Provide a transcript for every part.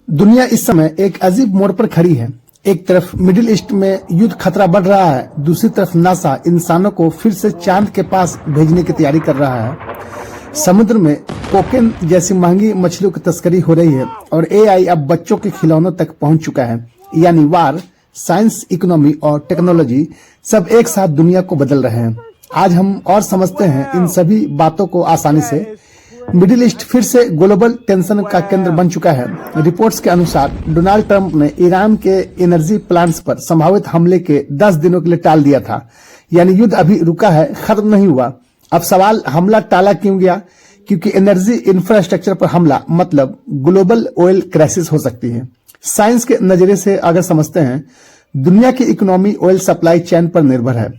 दुनिया इस समय एक अजीब मोड़ पर खड़ी है। एक तरफ मिडिल ईस्ट में युद्ध खतरा बढ़ रहा है, दूसरी तरफ नासा इंसानों को फिर से चांद के पास भेजने की तैयारी कर रहा है। समुद्र में कोकेन जैसी महंगी मछलियों की तस्करी हो रही है और एआई अब बच्चों के खिलौनों तक पहुंच चुका है। यानी वार, साइंस, इकोनॉमी और टेक्नोलॉजी सब एक साथ दुनिया को बदल रहे हैं। आज हम और समझते हैं इन सभी बातों को आसानी से। मिडिल ईस्ट फिर से ग्लोबल टेंशन का केंद्र बन चुका है। रिपोर्ट्स के अनुसार डोनाल्ड ट्रंप ने ईरान के एनर्जी प्लांट्स पर संभावित हमले के 10 दिनों के लिए टाल दिया था। यानी युद्ध अभी रुका है, खत्म नहीं हुआ। अब सवाल, हमला टाला क्यों गया? क्योंकि एनर्जी इंफ्रास्ट्रक्चर पर हमला मतलब ग्लोबल ऑयल क्राइसिस हो सकती है। साइंस के नजरिए से अगर समझते हैं, दुनिया की इकोनॉमी ऑयल सप्लाई चेन पर निर्भर है।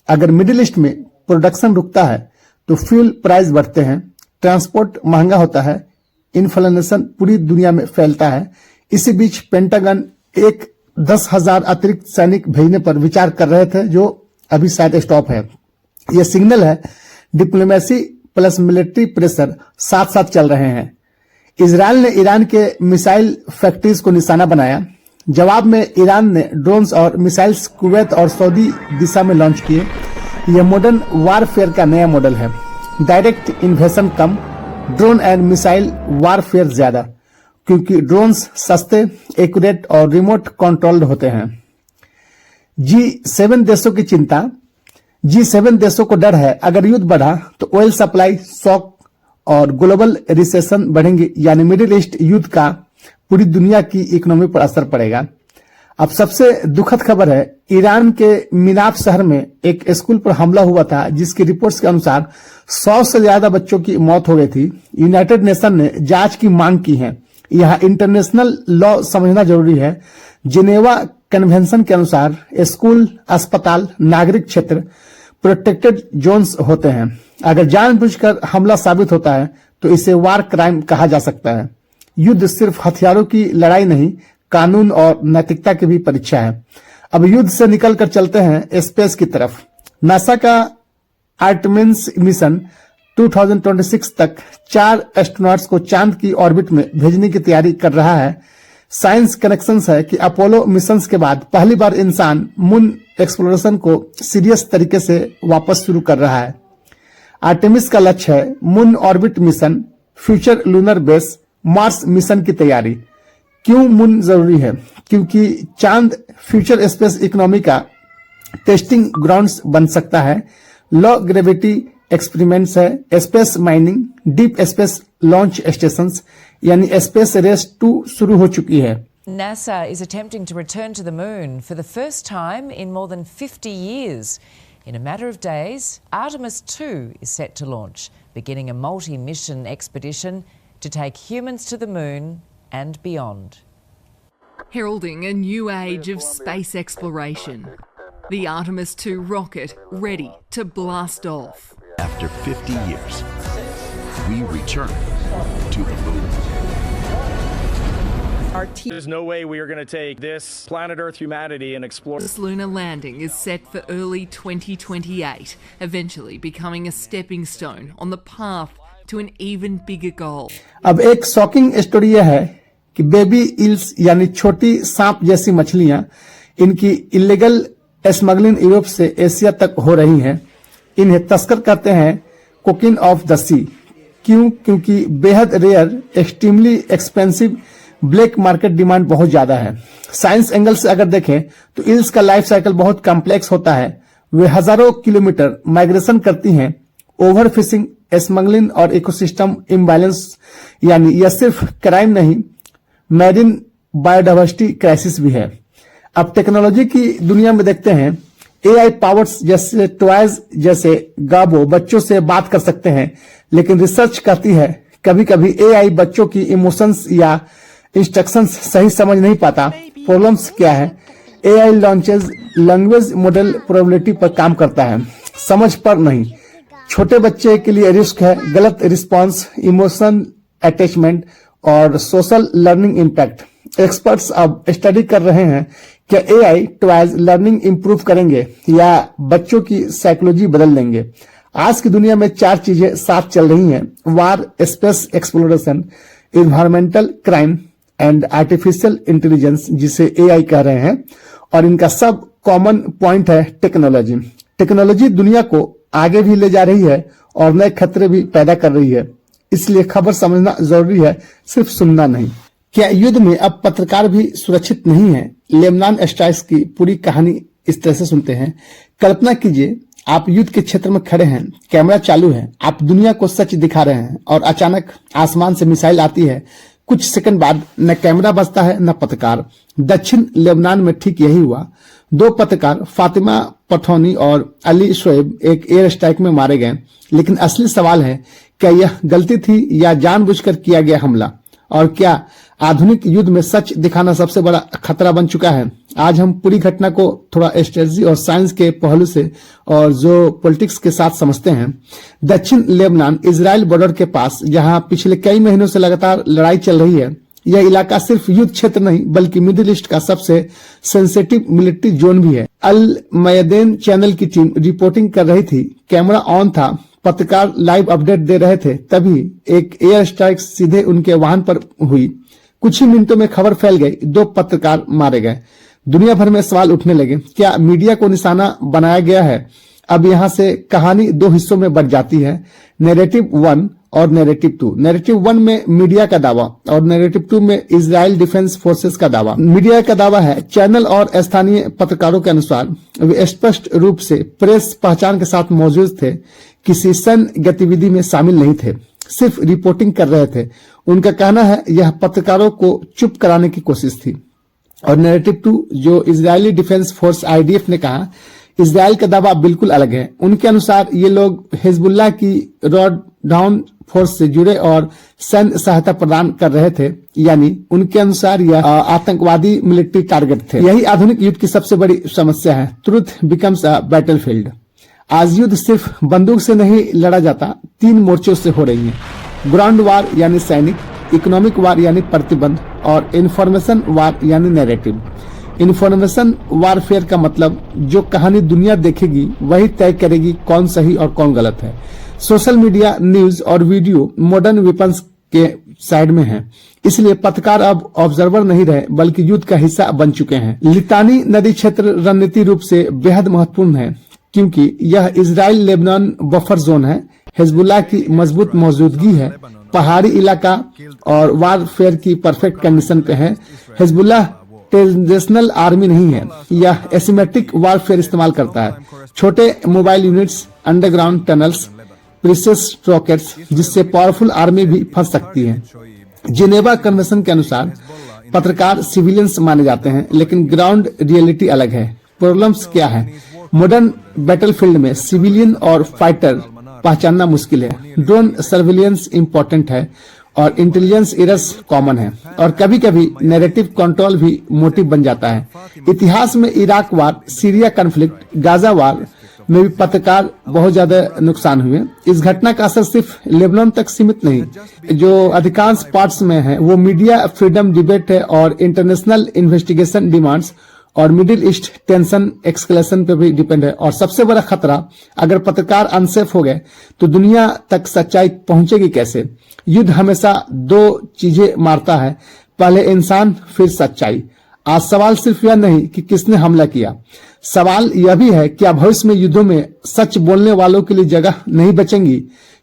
अगर मिडिल ईस्ट में प्रोडक्शन रुकता है तो फ्यूल प्राइस बढ़ते हैं, ट्रांसपोर्ट महंगा होता है, इन्फ्लेशन पूरी दुनिया में फैलता है। इसी बीच पेंटागन एक 10,000 अतिरिक्त सैनिक भेजने पर विचार कर रहे थे, जो अभी शायद स्टॉप है। यह सिग्नल है डिप्लोमेसी प्लस मिलिट्री प्रेशर साथ साथ चल रहे हैं। इजरायल ने ईरान के मिसाइल फैक्ट्रीज को निशाना बनाया। जवाब में ईरान ने ड्रोन्स और मिसाइल्स कुवैत और सऊदी दिशा में लॉन्च किए। यह मॉडर्न वारफेयर का नया मॉडल है। Direct इन्वेशन come, drone and missile warfare ज्यादा, क्योंकि ड्रोन्स सस्ते, एक्यूरेट और रिमोट कंट्रोल्ड होते हैं। G7 देशों की चिंता। G7 देशों को डर है, अगर युद्ध बढ़ा तो ऑयल सप्लाई शॉक और ग्लोबल रिसेशन बढ़ेंगे। यानी मिडिल ईस्ट युद्ध का पूरी दुनिया की इकोनॉमी पर असर पड़ेगा। अब सबसे दुखद खबर है, ईरान के मिनाफ शहर में एक स्कूल पर हमला हुआ था, जिसकी रिपोर्ट्स के अनुसार 100 से ज्यादा बच्चों की मौत हो गई थी। यूनाइटेड नेशन ने जांच की मांग की है। यहाँ इंटरनेशनल लॉ समझना जरूरी है। जिनेवा कन्वेंशन के अनुसार स्कूल, अस्पताल, नागरिक क्षेत्र प्रोटेक्टेड जोन्स होते हैं। अगर जानबूझकर हमला साबित होता है तो इसे वार क्राइम कहा जा सकता है। युद्ध सिर्फ हथियारों की लड़ाई नहीं, कानून और नैतिकता की भी परीक्षा है। अब युद्ध से निकलकर चलते हैं स्पेस की तरफ। नासा का आर्टेमिस मिशन 2026 तक 4 एस्ट्रोनॉट्स को चांद की ऑर्बिट में भेजने की तैयारी कर रहा है। साइंस कनेक्शंस है कि अपोलो मिशंस के बाद पहली बार इंसान मून एक्सप्लोरेशन को सीरियस तरीके से वापस शुरू कर रहा है। आर्टेमिस का लक्ष्य है moon orbit mission, future lunar base, Mars mission की तैयारी। क्यों मून जरूरी है? क्योंकि चांद फ्यूचर स्पेस इकोनॉमी का टेस्टिंग ग्राउंड्स बन सकता है। लो ग्रेविटी एक्सपेरिमेंट्स है, space mining, deep space launch stations, यानी स्पेस रेस 2 शुरू हो चुकी है। NASA is attempting to return to the moon for the first time in more than 50 years. In a matter of days, Artemis 2 is set to launch, beginning a multi-mission expedition to take humans to the moon and beyond. Heralding a new age of space exploration. The Artemis 2 rocket ready to blast off. After 50 years, we return to the moon. There's no way we are going to take this planet Earth humanity and explore. This lunar landing is set for early 2028, eventually becoming a stepping stone on the path to an even bigger goal. अब एक shocking story यह है कि baby ills यानी छोटी सांप जैसी मछलियां, इनकी इलीगल स्मगलिंग यूरोप से एशिया तक हो रही हैं। इन्हें तस्कर कहते हैं कोकिन ऑफ द सी। क्यों? क्योंकि बेहद rare, extremely expensive, black market demand बहुत ज्यादा है। साइंस एंगल से अगर देखें तो इल्स का लाइफ साइकिल बहुत कॉम्प्लेक्स होता है। वे हजारों किलोमीटर माइग्रेशन करती हैं। ओवर फिशिंग, स्मगलिंग और इकोसिस्टम इम्बैलेंस, यानी यह सिर्फ क्राइम नहीं, मैरिन बायोडाइवर्सिटी क्राइसिस भी है। अब टेक्नोलॉजी की दुनिया में देखते हैं, एआई पावर्स जैसे टॉयज जैसे गाबो बच्चों से बात कर सकते हैं, लेकिन रिसर्च कहती है कभी कभी एआई बच्चों की इमोशंस या इंस्ट्रक्शंस सही समझ नहीं पाता। प्रॉब्लम्स क्या है? AI launches language model probability पर काम करता है, समझ पर नहीं। छोटे बच्चे के लिए रिस्क है गलत रिस्पॉन्स, इमोशन अटैचमेंट और सोशल लर्निंग इम्पैक्ट। एक्सपर्ट्स अब स्टडी कर रहे हैं क्या एआई टॉयज लर्निंग इंप्रूव करेंगे या बच्चों की साइकोलॉजी बदल देंगे। आज की दुनिया में 4 चीजें साथ चल रही हैं: war, space exploration, environmental crime and artificial intelligence, जिसे AI कह रहे हैं, और इनका सब कॉमन पॉइंट है टेक्नोलॉजी। टेक्नोलॉजी दुनिया को आगे भी ले जा रही है और नए खतरे भी पैदा कर रही है, इसलिए खबर समझना जरूरी है, सिर्फ सुनना नहीं। क्या युद्ध में अब पत्रकार भी सुरक्षित नहीं है? लेबनान स्ट्राइक्स की पूरी कहानी इस तरह से सुनते हैं। कल्पना कीजिए, आप युद्ध के क्षेत्र में खड़े हैं, कैमरा चालू है, आप दुनिया को सच दिखा रहे हैं और अचानक आसमान से मिसाइल आती है। कुछ सेकंड बाद न कैमरा बजता है न पत्रकार। दक्षिण लेबनान में ठीक यही हुआ। 2 पत्रकार फातिमा पठौनी और अली शोएब एक एयर स्ट्राइक में मारे गए। लेकिन असली सवाल है, क्या यह गलती थी या जानबूझकर किया गया हमला? और क्या आधुनिक युद्ध में सच दिखाना सबसे बड़ा खतरा बन चुका है? आज हम पूरी घटना को थोड़ा स्ट्रेटजी और साइंस के पहलू से और जो पॉलिटिक्स के साथ समझते हैं। दक्षिण लेबनान इजराइल बॉर्डर के पास, जहां पिछले कई महीनों से लगातार लड़ाई चल रही है, यह इलाका सिर्फ युद्ध क्षेत्र नहीं बल्कि मिडिल ईस्ट का सबसे सेंसिटिव मिलिट्री जोन भी है। अल मयदेन चैनल की टीम रिपोर्टिंग कर रही थी, कैमरा ऑन था, पत्रकार लाइव अपडेट दे रहे थे, तभी एक एयर स्ट्राइक सीधे उनके वाहन पर हुई। कुछ ही मिनटों में खबर फैल गई, 2 पत्रकार मारे गए। दुनिया भर में सवाल उठने लगे, क्या मीडिया को निशाना बनाया गया है? अब यहाँ से कहानी 2 हिस्सों में बढ़ जाती है, नैरेटिव 1 और नैरेटिव 2। नैरेटिव 1 में मीडिया का दावा और नैरेटिव 2 में इजराइल डिफेंस फोर्सेस का दावा। मीडिया का दावा है, चैनल और स्थानीय पत्रकारों के अनुसार वे स्पष्ट रूप से प्रेस पहचान के साथ मौजूद थे, किसी सैन्य गतिविधि में शामिल नहीं थे, सिर्फ रिपोर्टिंग कर रहे थे। उनका कहना है यह पत्रकारों को चुप कराने की कोशिश थी। और नैरेटिव 2 जो इजरायली डिफेंस फोर्स IDF ने कहा, इजराइल का दावा बिल्कुल अलग है। उनके अनुसार ये लोग हिजबुल्लाह की रॉड डाउन फोर्स से जुड़े और सैन्य सहायता प्रदान कर रहे थे, यानी उनके अनुसार यह आतंकवादी मिलिट्री टारगेट थे। यही आधुनिक युद्ध की सबसे बड़ी समस्या है, ट्रूथ बिकम्स अ बैटलफील्ड। आज युद्ध सिर्फ बंदूक से नहीं लड़ा जाता, 3 मोर्चों से हो रही है। ग्राउंड वार यानी सैनिक, इकोनॉमिक वार यानी प्रतिबंध, और इंफॉर्मेशन वार यानी नैरेटिव। इंफॉर्मेशन वारफेयर का मतलब जो कहानी दुनिया देखेगी वही तय करेगी कौन सही और कौन गलत है। सोशल मीडिया, न्यूज और वीडियो मॉडर्न वेपन्स के साइड में है, इसलिए पत्रकार अब ऑब्जर्वर नहीं रहे बल्कि युद्ध का हिस्सा बन चुके हैं। लितानी नदी क्षेत्र रणनीति रूप से बेहद महत्वपूर्ण है क्योंकि यह इजराइल लेबनान बफर जोन है, हिजबुल्लाह की मजबूत मौजूदगी है, पहाड़ी इलाका और वारफेयर की परफेक्ट कंडीशन पे है। हिजबुल्लाह ट्रेडिशनल आर्मी नहीं है, यह एसिमेट्रिक वारफेयर इस्तेमाल करता है, छोटे mobile units, underground tunnels, precise rockets, जिससे पावरफुल आर्मी भी फंस सकती है। जिनेवा कन्वेंशन के अनुसार पत्रकार सिविलियंस माने जाते हैं, लेकिन ग्राउंड रियलिटी अलग है। प्रॉब्लम्स क्या है? मॉडर्न बैटलफील्ड में सिविलियन और फाइटर पहचानना मुश्किल है, ड्रोन सर्विलियंस इंपॉर्टेंट है और इंटेलिजेंस एरर्स कॉमन है, और कभी कभी नैरेटिव कंट्रोल भी मोटिव बन जाता है। इतिहास में इराक वार, सीरिया कॉन्फ्लिक्ट, गाजा वार में भी पत्रकार बहुत ज्यादा नुकसान हुए। इस घटना का असर सिर्फ लेबनान तक सीमित नहीं, जो अधिकांश पार्ट्स में है वो मीडिया फ्रीडम डिबेट है और इंटरनेशनल इन्वेस्टिगेशन डिमांड्स और मिडिल ईस्ट टेंशन एक्सकलेशन पे भी डिपेंड है। और सबसे बड़ा खतरा, अगर पत्रकार अनसेफ हो गए तो दुनिया तक सच्चाई पहुंचेगी कैसे? युद्ध हमेशा 2 चीजें मारता है, पहले इंसान फिर सच्चाई। आज सवाल सिर्फ यह नहीं कि किसने हमला किया, सवाल यह भी है क्या भविष्य में युद्धों में सच बोलने वालों के लिए जगह नहीं बचेंगी,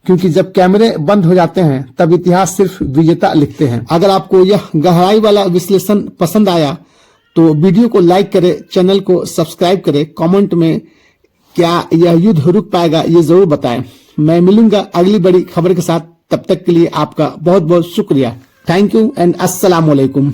क्योंकि जब कैमरे बंद हो जाते हैं तब इतिहास सिर्फ विजेता लिखते हैं। अगर आपको यह गहराई वाला विश्लेषण पसंद आया तो वीडियो को लाइक करें, चैनल को सब्सक्राइब करें, कमेंट में क्या यह युद्ध रुक पाएगा ये जरूर बताएं। मैं मिलूंगा अगली बड़ी खबर के साथ, तब तक के लिए आपका बहुत बहुत शुक्रिया। थैंक यू एंड अस्सलाम वालेकुम।